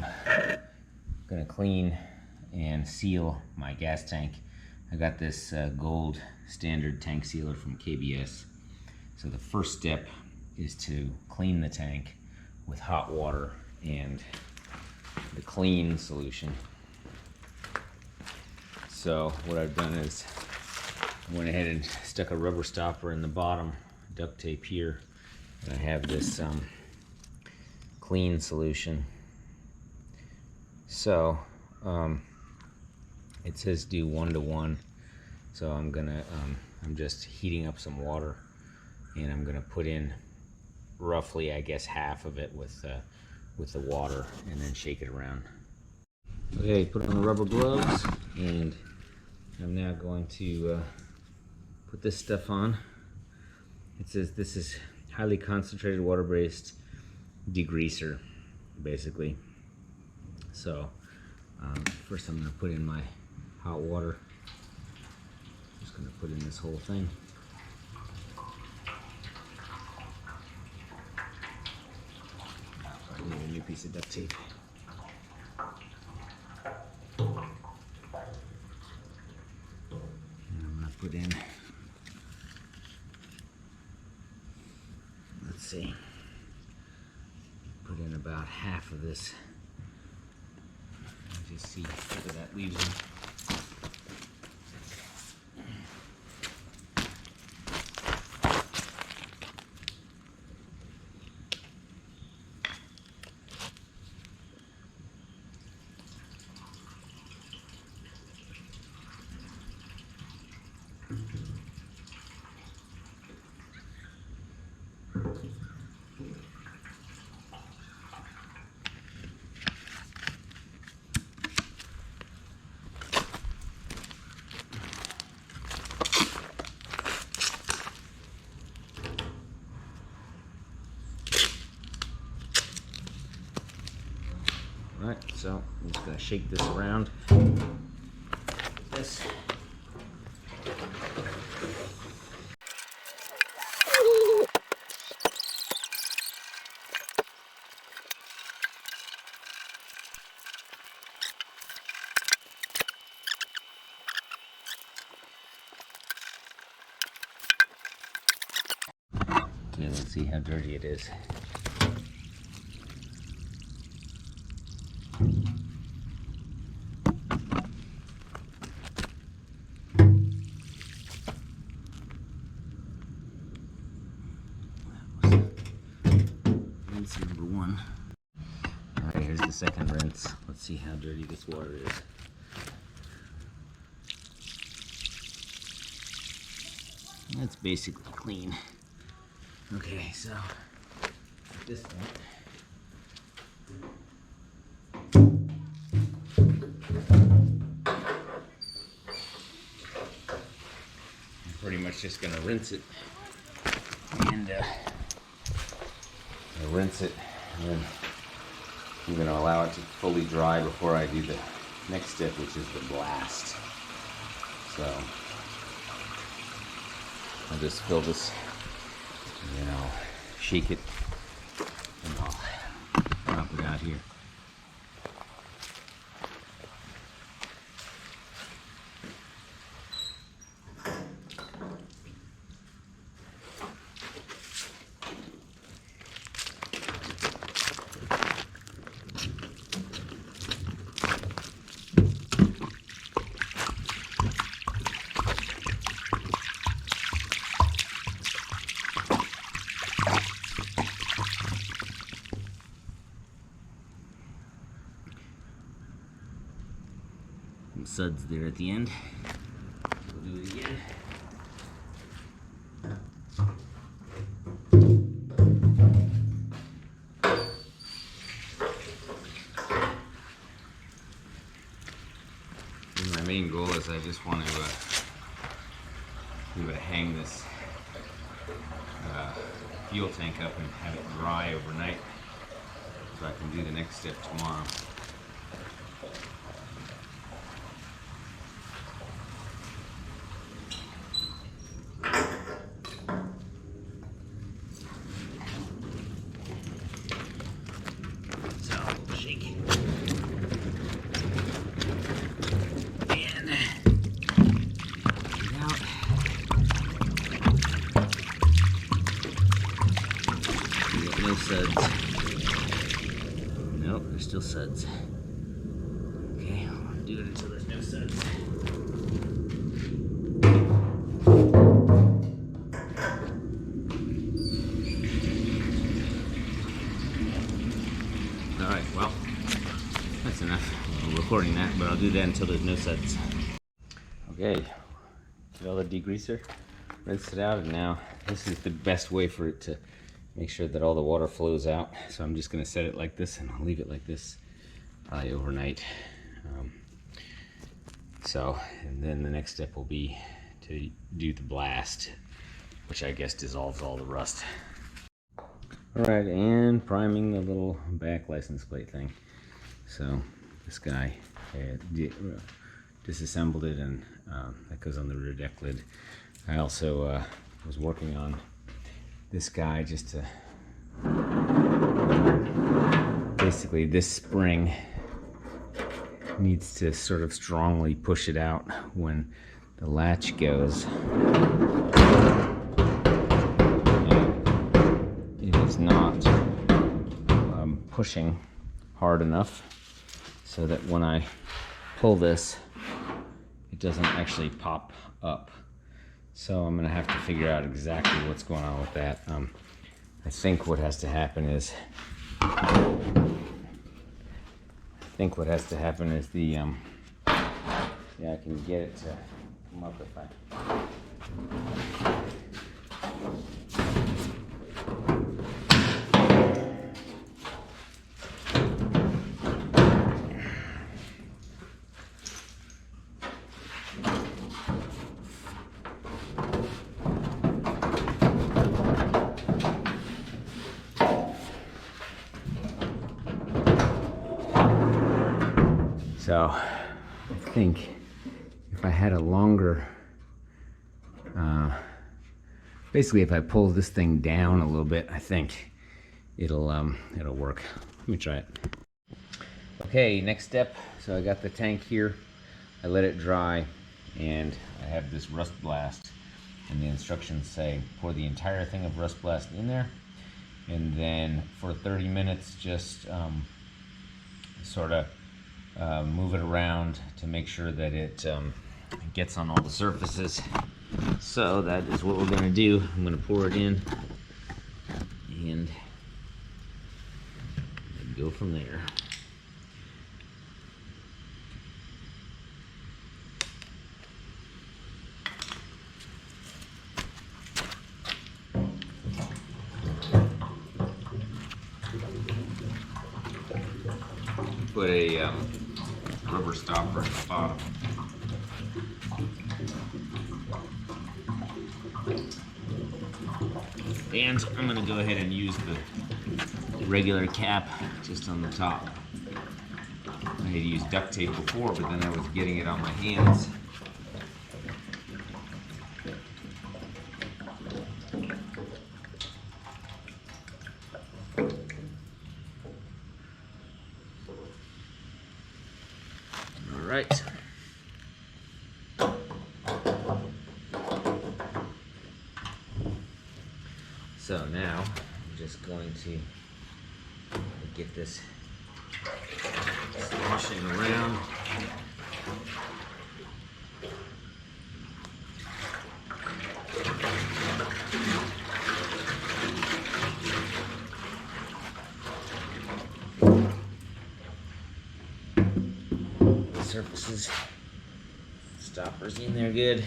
I'm gonna clean and seal my gas tank. I got this gold standard tank sealer from KBS. So the first step is to clean the tank with hot water and the clean solution. So what I've done is I went ahead and stuck a rubber stopper in the bottom, duct tape here, and I have this clean solution. So it says do 1 to 1, so I'm just heating up some water, and I'm gonna put in roughly, I guess, half of it with the water, and then shake it around. Okay, put on the rubber gloves, and I'm now going to put this stuff on. It says this is highly concentrated water-based degreaser, basically. So first I'm going to put in my hot water. Just going to put in this whole thing. I need a new piece of duct tape. And I'm going to put in, let's see, put in about half of this. Just see whether that leaves them. Alright, so I'm just going to shake this around. This. Okay, let's see how dirty it is. Rinse number 1. Alright, here's the second rinse. Let's see how dirty this water is. That's basically clean. Okay, so at this point, I'm pretty much just going to rinse it, and rinse it, and then I'm going to allow it to fully dry before I do the next step, which is the blast. So I'll just fill this, and I'll shake it, and I'll drop it out here. Some suds there at the end. We'll do it again. And my main goal is I just want to hang this fuel tank up and have it dry overnight so I can do the next step tomorrow. So, shake it. suds. Nope, there's still suds. Okay, I'll do it until there's no suds. Alright, well, that's enough. I'm recording that, but I'll do that until there's no suds. Okay, get all the degreaser, rinse it out, and now this is the best way for it to make sure that all the water flows out. So I'm just going to set it like this, and I'll leave it like this probably overnight. And then the next step will be to do the blast, which I guess dissolves all the rust. Alright, and priming the little back license plate thing. So this guy disassembled it, and that goes on the rear deck lid. I also was working on this guy just to basically, this spring needs to sort of strongly push it out when the latch goes. It is not pushing hard enough so that when I pull this, it doesn't actually pop up. So I'm gonna have to figure out exactly what's going on with that. I think what has to happen is the yeah, I can get it to come up if I. So I think if I had a longer, basically if I pull this thing down a little bit, I think it'll work. Let me try it. Okay, next step. So I got the tank here. I let it dry, and I have this rust blast, and the instructions say pour the entire thing of rust blast in there, and then for 30 minutes just sort of move it around to make sure that it gets on all the surfaces. So that is what we're going to do. I'm going to pour it in and go from there. Put a rubber stopper at the bottom. And I'm going to go ahead and use the regular cap just on the top. I had used duct tape before, but then I was getting it on my hands. All right. So now I'm just going to get this sloshing around. The surfaces, stoppers in there good.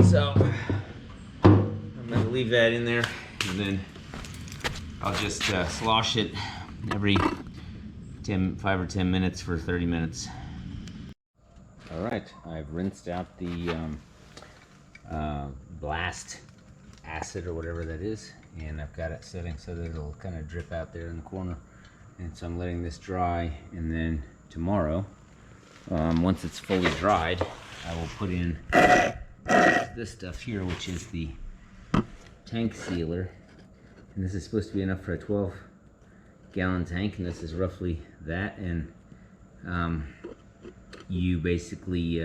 So I'm going to leave that in there, and then I'll just slosh it every 5 or 10 minutes for 30 minutes. All right, I've rinsed out the blast acid or whatever that is, and I've got it setting so that it'll kind of drip out there in the corner. And so I'm letting this dry, and then tomorrow, once it's fully dried, I will put in this stuff here, which is the tank sealer, and this is supposed to be enough for a 12 gallon tank, and this is roughly that. And you basically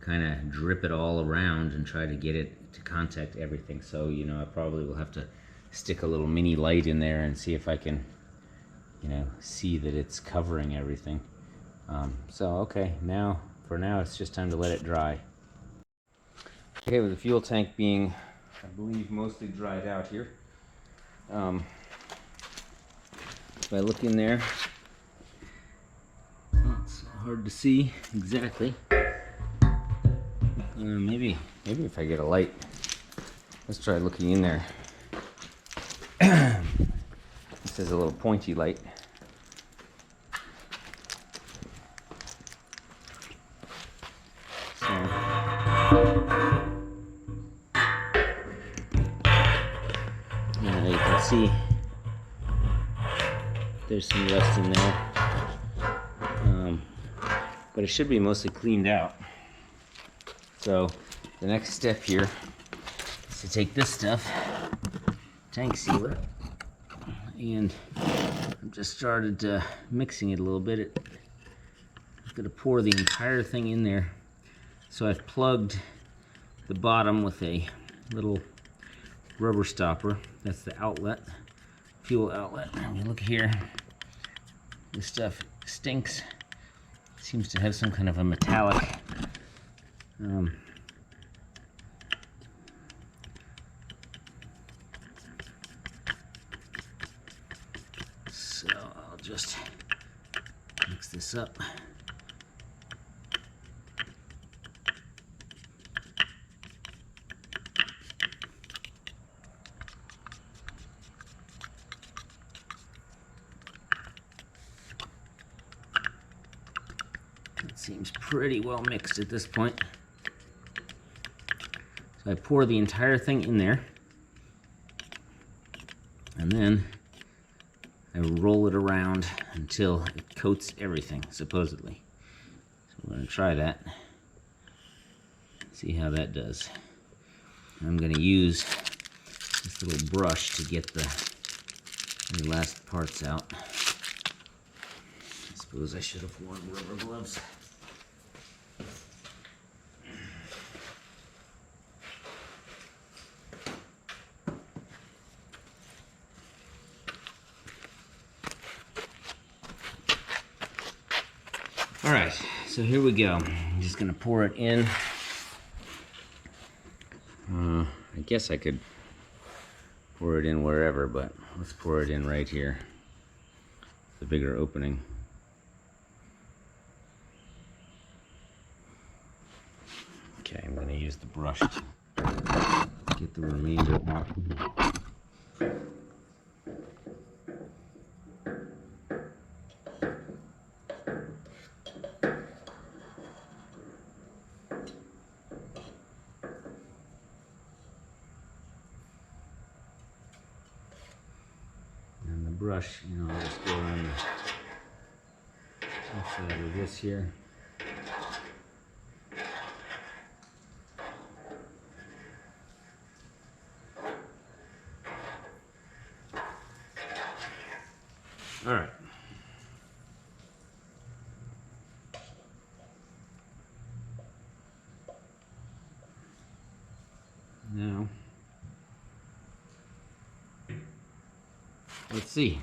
kind of drip it all around and try to get it to contact everything. So, you know, I probably will have to stick a little mini light in there and see if I can, you know, see that it's covering everything. So, okay, for now, it's just time to let it dry. Okay, with the fuel tank being, I believe, mostly dried out here, if I look in there, it's hard to see exactly. Maybe if I get a light. Let's try looking in there. This is a little pointy light. So, yeah, you can see there's some rust in there, but it should be mostly cleaned out. So the next step here is to take this stuff, tank sealer, and I've just started mixing it a little bit. I'm going to pour the entire thing in there. So I've plugged the bottom with a little rubber stopper. That's the outlet, fuel outlet. And you look here, this stuff stinks. It seems to have some kind of a metallic so I'll just mix this up. It seems pretty well mixed at this point. So I pour the entire thing in there, and then I roll it around until it coats everything, supposedly. So we're going to try that, see how that does. And I'm going to use this little brush to get the very last parts out. I suppose I should have worn rubber gloves. All right, so here we go. I'm just gonna pour it in. I guess I could pour it in wherever, but let's pour it in right here. The bigger opening. Okay, I'm gonna use the brush to get the remainder out. Brush, you know, I'll just go around the outside of this here. All right. Now, let's see.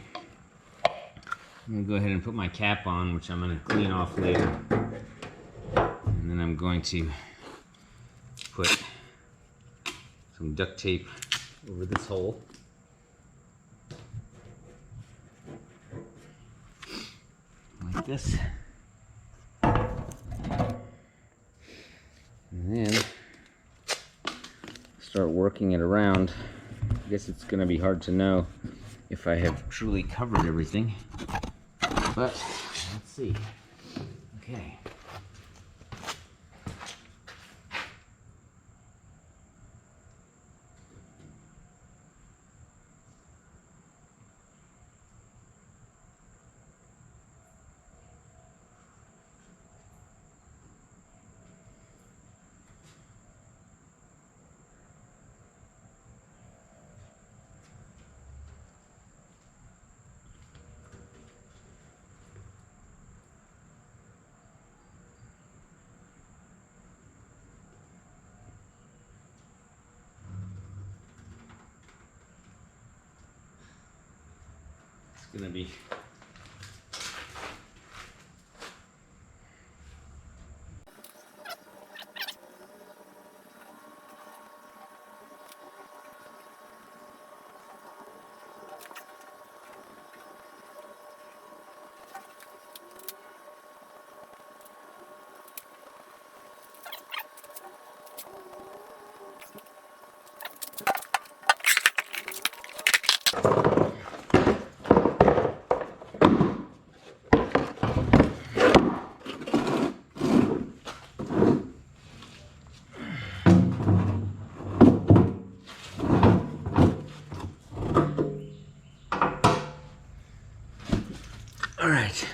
I'm going to go ahead and put my cap on, which I'm going to clean off later. And then I'm going to put some duct tape over this hole. Like this. And then start working it around. I guess it's going to be hard to know if I have truly covered everything, but let's see. Okay. gonna be all right.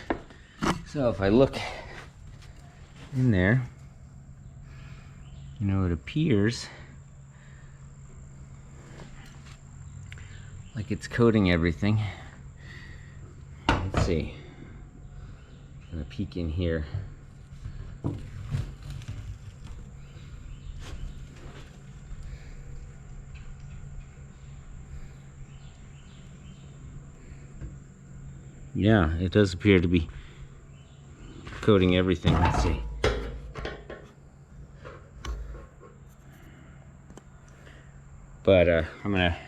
So if I look in there, you know, it appears like it's coating everything. Let's see. I'm gonna peek in here. Yeah, it does appear to be coating everything. Let's see. But I'm gonna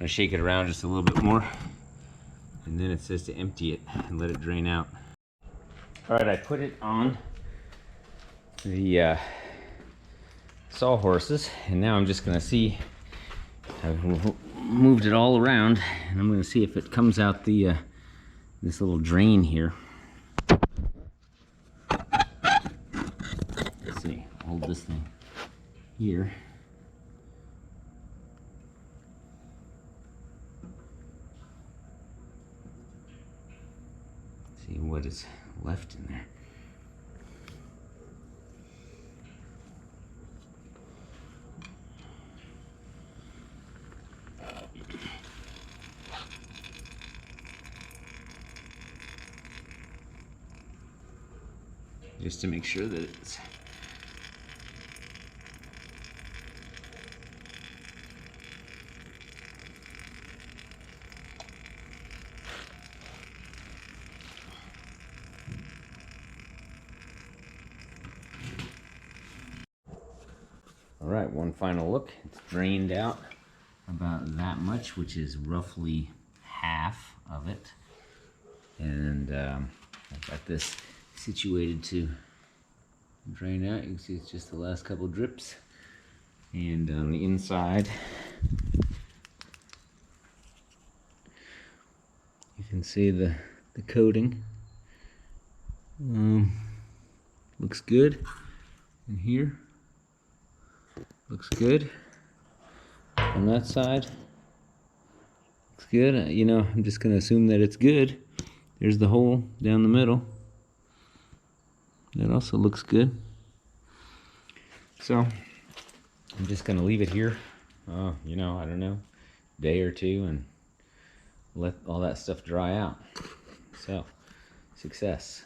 shake it around just a little bit more, and then it says to empty it and let it drain out. All right, I put it on the sawhorses, and now I'm just gonna see. I've moved it all around, and I'm gonna see if it comes out the this little drain here. Let's see. Hold this thing here. See what is left in there. Just to make sure that it's all right. One final look. It's drained out about that much, which is roughly half of it, and I've got this situated to drain out. You can see it's just the last couple drips, and on the inside you can see the coating. Looks good. And here looks good. On that side looks good. You know, I'm just gonna assume that it's good. There's the hole down the middle. That also looks good. So I'm just gonna leave it here, you know, I don't know, day or two, and let all that stuff dry out. So, success.